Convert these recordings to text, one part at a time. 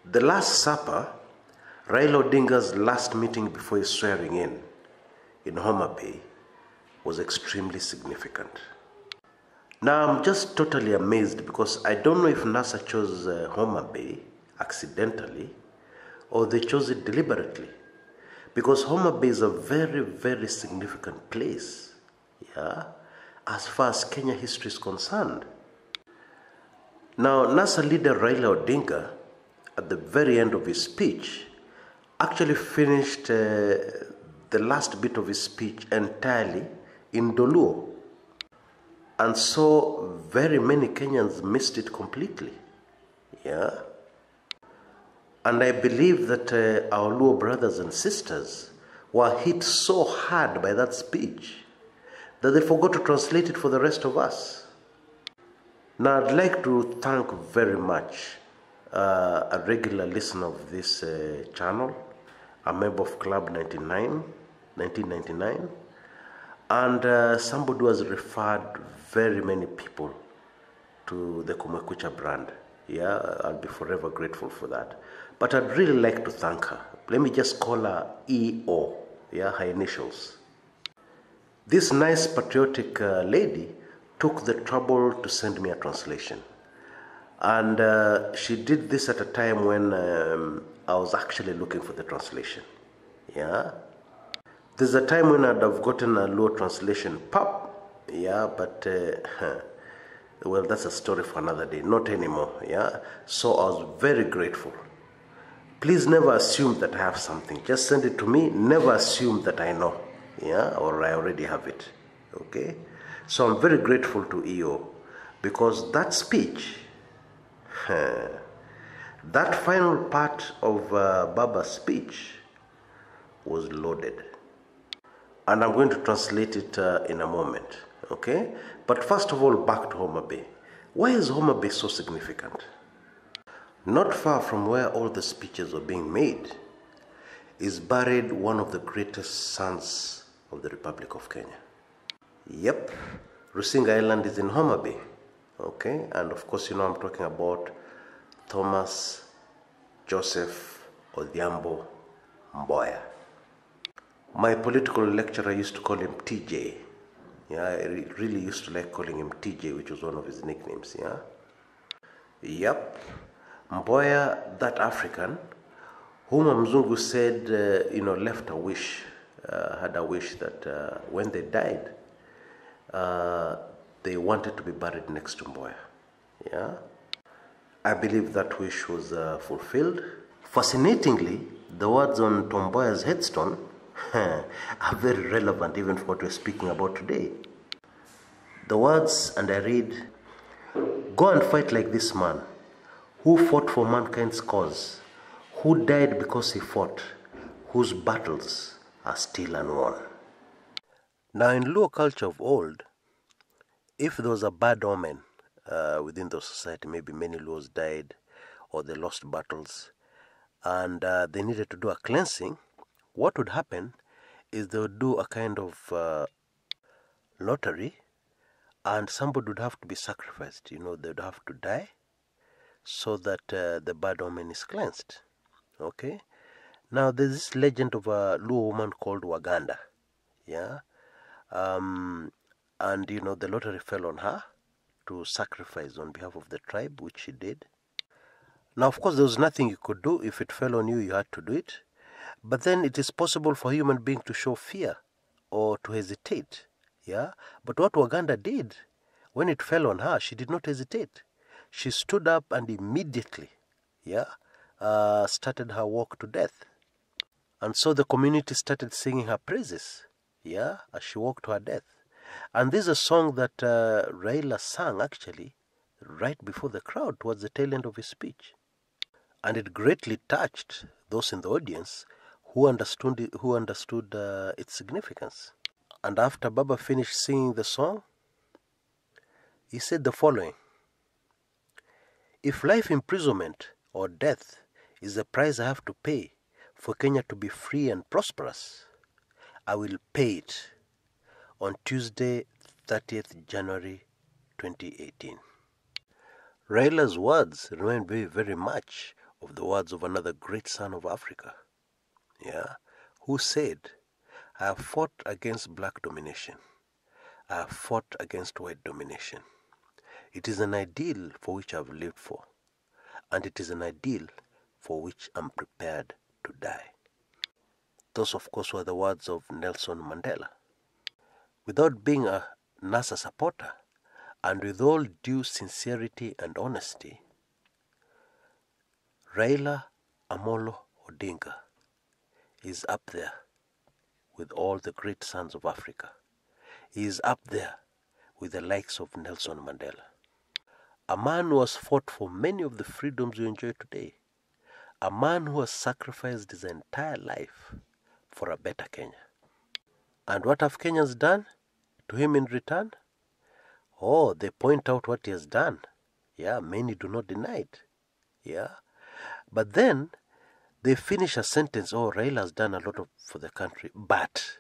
The Last Supper, Raila Odinga's last meeting before his swearing in Homabay, was extremely significant. Now I'm just totally amazed because I don't know if NASA chose Homabay accidentally or they chose it deliberately. Because Homabay is a very, very significant place, as far as Kenya history is concerned. Now, NASA leader Raila Odinga, at the very end of his speech, actually finished the last bit of his speech entirely in Dholuo. And so very many Kenyans missed it completely. And I believe that our Luo brothers and sisters were hit so hard by that speech that they forgot to translate it for the rest of us. Now, I'd like to thank very much a regular listener of this channel, a member of Club 1999, and somebody who has referred very many people to the Kumekucha brand. I'll be forever grateful for that. But I'd really like to thank her. Let me just call her EO, her initials. This nice patriotic lady took the trouble to send me a translation. And she did this at a time when I was actually looking for the translation. There's a time when I'd have gotten a Luo translation, but well, that's a story for another day, not anymore, So I was very grateful. Please never assume that I have something. Just send it to me. Never assume that I know, or I already have it, okay? So I'm very grateful to EO because that speech, that final part of Baba's speech was loaded. And I'm going to translate it in a moment, okay? But first of all, back to Homabay. Why is Homabay so significant? Not far from where all the speeches are being made is buried one of the greatest sons of the Republic of Kenya. Yep, Rusinga Island is in Homabay, okay? And of course, I'm talking about Thomas Joseph Odhiambo Mboya. My political lecturer used to call him TJ. I really used to like calling him TJ, which was one of his nicknames, Yep. Mboya, that African, whom Mzungu said, left a wish, had a wish that when they died, they wanted to be buried next to Mboya. I believe that wish was fulfilled. Fascinatingly, the words on Tom Mboya's headstone are very relevant even for what we're speaking about today. The words, and I read, "Go and fight like this man, who fought for mankind's cause, who died because he fought, whose battles are still unwon." Now, in Luo culture of old, if there was a bad omen within the society, maybe many Luos died or they lost battles, and they needed to do a cleansing, what would happen is they would do a kind of lottery, and somebody would have to be sacrificed. They would have to die so that the bad omen is cleansed. Okay? Now, there's this legend of a Luo woman called Waganda. And, the lottery fell on her to sacrifice on behalf of the tribe, which she did. Now, of course, there was nothing you could do. If it fell on you, you had to do it. But then it is possible for a human being to show fear or to hesitate. But what Waganda did, when it fell on her, she did not hesitate. She stood up and immediately, started her walk to death. And so the community started singing her praises, as she walked to her death. And this is a song that Raila sang, actually, right before the crowd, towards the tail end of his speech. And it greatly touched those in the audience who understood its significance. And after Baba finished singing the song, he said the following: "If life imprisonment or death is the price I have to pay for Kenya to be free and prosperous, I will pay it on Tuesday, 30th January 2018. Raila's words remind me very much of the words of another great son of Africa, who said, I have fought against black domination. I have fought against white domination. It is an ideal for which I have lived for, and it is an ideal for which I'm prepared to die. Those, of course, were the words of Nelson Mandela. Without being a NASA supporter, and with all due sincerity and honesty, Raila Amolo Odinga is up there with all the great sons of Africa. He is up there with the likes of Nelson Mandela. A man who has fought for many of the freedoms we enjoy today. A man who has sacrificed his entire life for a better Kenya. And what have Kenyans done to him in return? Oh, they point out what he has done. Many do not deny it. But then they finish a sentence, oh, Raila has done a lot for the country, but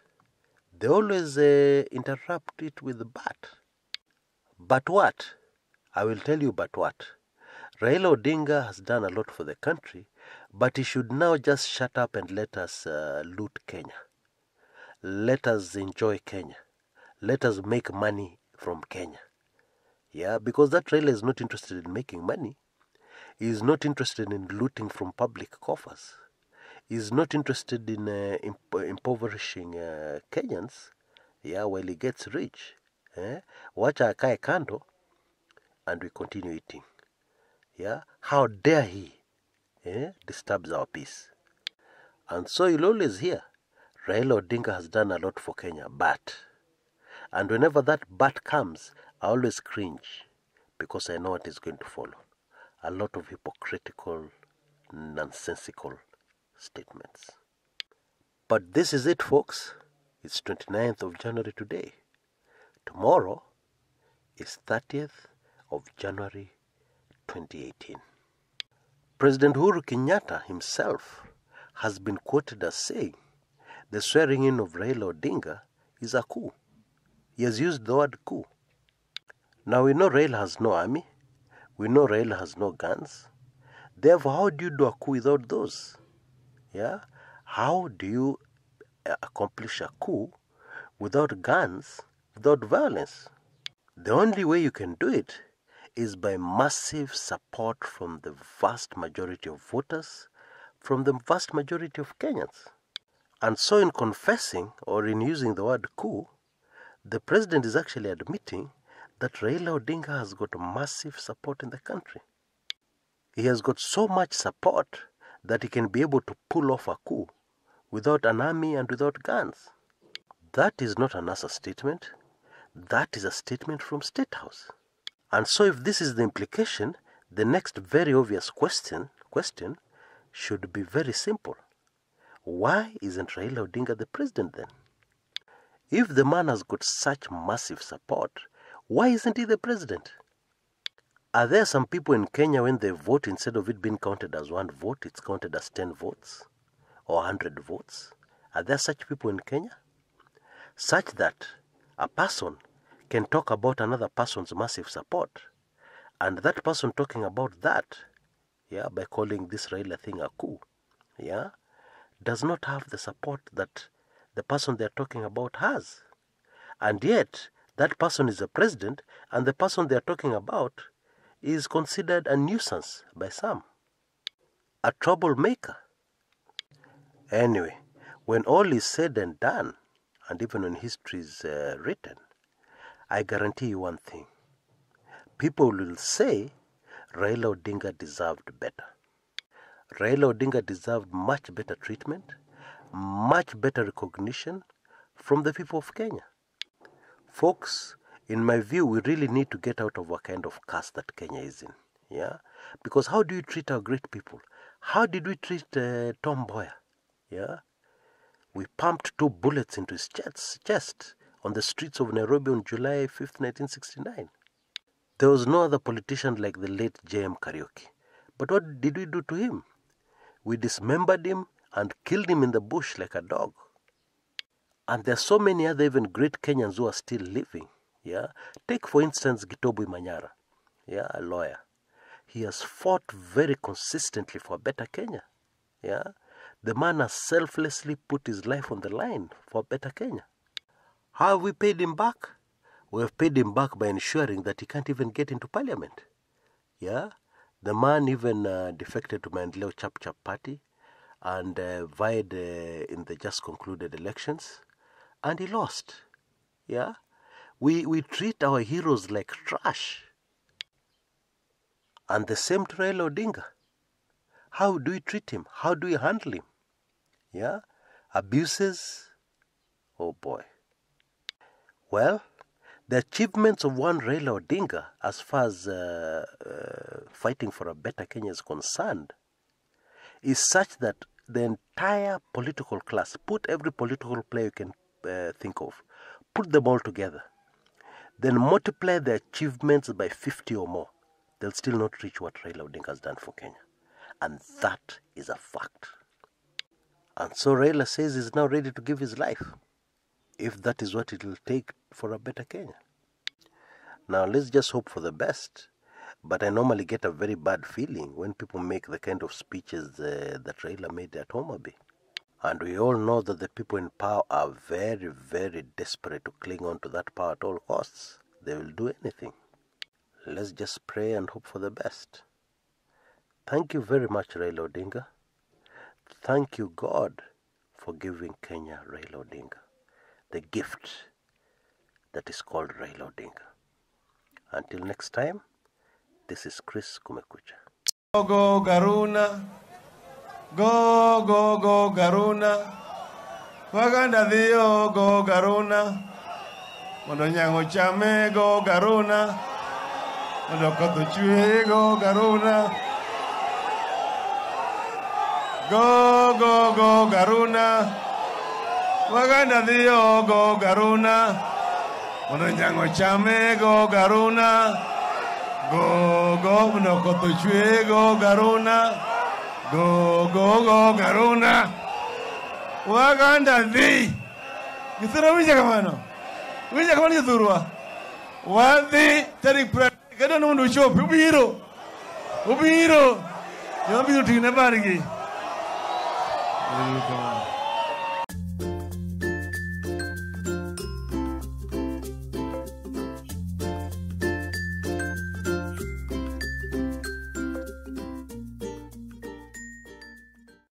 they always interrupt it with but. But what? I will tell you but what. Raila Odinga has done a lot for the country, but he should now just shut up and let us loot Kenya. Let us enjoy Kenya. Let us make money from Kenya. Because that Raila is not interested in making money. He is not interested in looting from public coffers. He is not interested in impoverishing Kenyans while he gets rich. Wacha akae kando and we continue eating. How dare he disturbs our peace. And so you'll always hear Raila Odinga has done a lot for Kenya, but. And whenever that but comes, I always cringe because I know what is going to follow. A lot of hypocritical, nonsensical statements. But this is it, folks. It's 29th of January today. Tomorrow is 30th of January 2018. President Uhuru Kenyatta himself has been quoted as saying the swearing in of Raila Odinga is a coup. He has used the word coup. Now we know Raila has no army. We know Raila has no guns. Therefore, how do you do a coup without those? How do you accomplish a coup without guns, without violence? The only way you can do it is by massive support from the vast majority of voters, from the vast majority of Kenyans. And so in confessing or in using the word coup, the president is actually admitting that Raila Odinga has got massive support in the country. He has got so much support that he can be able to pull off a coup without an army and without guns. That is not a NASA statement. That is a statement from State House. And so if this is the implication, the next very obvious question should be very simple. Why isn't Raila Odinga the president then? If the man has got such massive support, why isn't he the president? Are there some people in Kenya when they vote, instead of it being counted as one vote, it's counted as 10 votes or 100 votes? Are there such people in Kenya? Such that a person can talk about another person's massive support, and that person talking about that, by calling this Raila thing a coup, does not have the support that the person they're talking about has. And yet, that person is a president, and the person they're talking about is considered a nuisance by some, a troublemaker. Anyway, when all is said and done, and even when history is written, I guarantee you one thing. People will say Raila Odinga deserved better. Raila Odinga deserved much better treatment, much better recognition from the people of Kenya. Folks, in my view, we really need to get out of a kind of curse that Kenya is in. Because how do you treat our great people? How did we treat Tom Mboya? We pumped 2 bullets into his chest on the streets of Nairobi on July 5th, 1969. There was no other politician like the late J.M. Kariuki. But what did we do to him? We dismembered him and killed him in the bush like a dog. And there are so many other even great Kenyans who are still living. Take, for instance, Gitobwe Manyara, a lawyer. he has fought very consistently for a better Kenya. Yeah, the man has selflessly put his life on the line for a better Kenya. How have we paid him back? We have paid him back by ensuring that he can't even get into parliament. Yeah, the man even defected to Maendeleo Chap Chap party and vied in the just concluded elections, and he lost. Yeah, we treat our heroes like trash. And the same to Raila Odinga. How do we treat him? How do we handle him? Yeah, abuses. Oh boy. Well, the achievements of one Raila Odinga as far as fighting for a better Kenya is concerned is such that the entire political class, put every political player you can think of, put them all together, then multiply the achievements by 50 or more, they'll still not reach what Raila Odinga has done for Kenya. And that is a fact. And so Raila says he's now ready to give his life, if that is what it will take for a better Kenya. Now let's just hope for the best. But I normally get a very bad feeling when people make the kind of speeches that Raila made at Homabay. And we all know that the people in power are very, very desperate to cling on to that power at all costs. They will do anything. Let's just pray and hope for the best. Thank you very much, Raila Odinga. Thank you, God, for giving Kenya Raila Odinga, the gift that is called Raila Odinga. Until next time, this is Kshs Kumekucha. Go, go, Garuna. Go, go, go, Garuna. Waganda Dio, go, Garuna. Mondonyango Chame, go, Garuna. Mondokoto Chue, go, Garuna. Go, go, go, Garuna. Waganda Dio, go, Garuna. Mondonyango Chame, go, Garuna. Go, go, Mnokoto Chue, go, Garuna. Go, go, go, Garuna. Waganda Di. Githura wija kamano. Wija kamano githurwa. Wadi, tari pra. Kada no mundu chopi. Ubiro. Ubiro. Yambi uti na barigi.